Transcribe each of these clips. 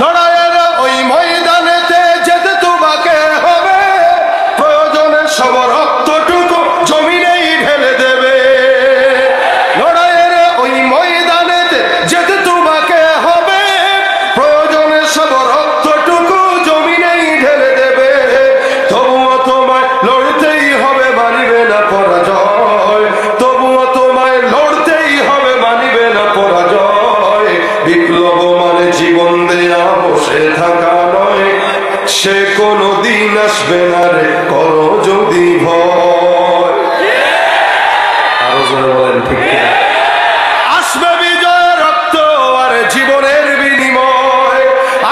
লড়াইয়ের ওই ময়দানেতে যেতে তোমাকে হবে, প্রয়োজনে সব রক্তটুকু জমিনেই ঢেলে দেবে। লড়াইয়ের ওই ময়দানেতে যেতে তোমাকে হবে, প্রয়োজনে সব রক্তটুকু জমিনেই ঢেলে দেবে। তবুও তোমায় লড়তেই হবে, মানিবে না পরাজয়। তবুও তোমায় লড়তেই হবে, মানিবে না পরাজয়। বিপ্লব মানে জীবন দেয়া বসে থাকা নয়, সে কোনো দিন আসবে না রে, করো যদি ভয়। আরো জোরে বলেন ঠিক কিনা? আসবে বিজয় রক্ত আর জীবনের বিনিময়,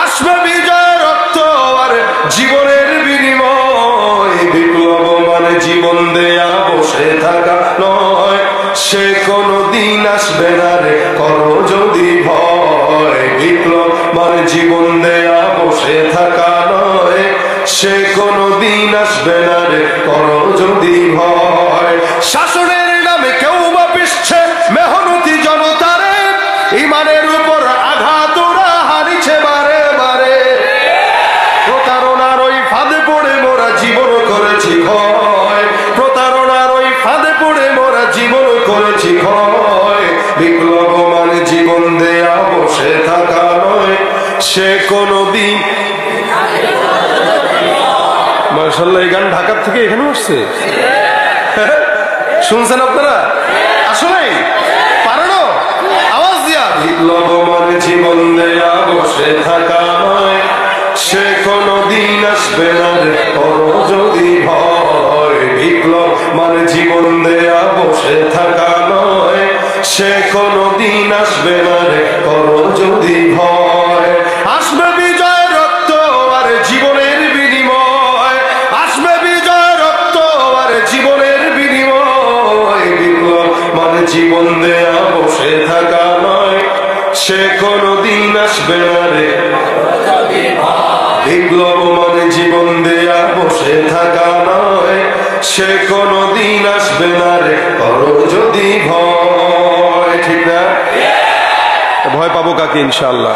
আসবে বিজয় রক্ত আর জীবনের বিনিময়। বিপ্লব মানে জীবন দেয়া বসে থাকা নয়, সে কোনো দিন আসবে না রে, করো যদি ভয়। বিপ্লব মানে জীবন দেয়া বসে থাকা নয়, সে কোনো দিন আসবে না রে, করো যদি ভয়। শাসনের নামে কেউ বা পিছছে মেহনতি জনতারে, ইমানের উপর আঘাত ওরা হারিছে বারে বারে। প্রতারণার ওই ফাঁদে পড়ে মোরা জীবন করেছি ক্ষয়, প্রতারণার ওই ফাঁদে পড়ে মোরা জীবন করেছি ক্ষয়। বিপ্লব মানে জীবন দেয়া বসে থাকা নয়, সে কোনো দিন। মাশাআল্লাহ, এই গান ঢাকার থেকে এখানে আসছে, শুনছেন আপনারা? আসলে পারেন আওয়াজ দিয়া। বিপ্লব মানে জীবন দেয়া বসে থাকা নয়, সে কোনো দিন আসবে না রে, করো যদি ভয়। বিপ্লব মানে জীবন দেয়া বসে থাকা নয়, সে কোনো দিন আসবে না রে, করো যদি ভয়। আসবে বিজয় রক্ত আর জীবনের বিনিময়, আসবে বিজয় রক্ত আর জীবনের বিনিময়। বিপ্লব মানে জীবন দেয়া বসে থাকা নয়, সে কোনো দিন আসবে না রে। বিপ্লব মানে জীবন দেয়া বসে থাকা নয়, সে কোনো দিন আসবে না রে, করো যদি ভয়। ঠিক না? ভয় পাবো কাকে? ইনশাআল্লাহ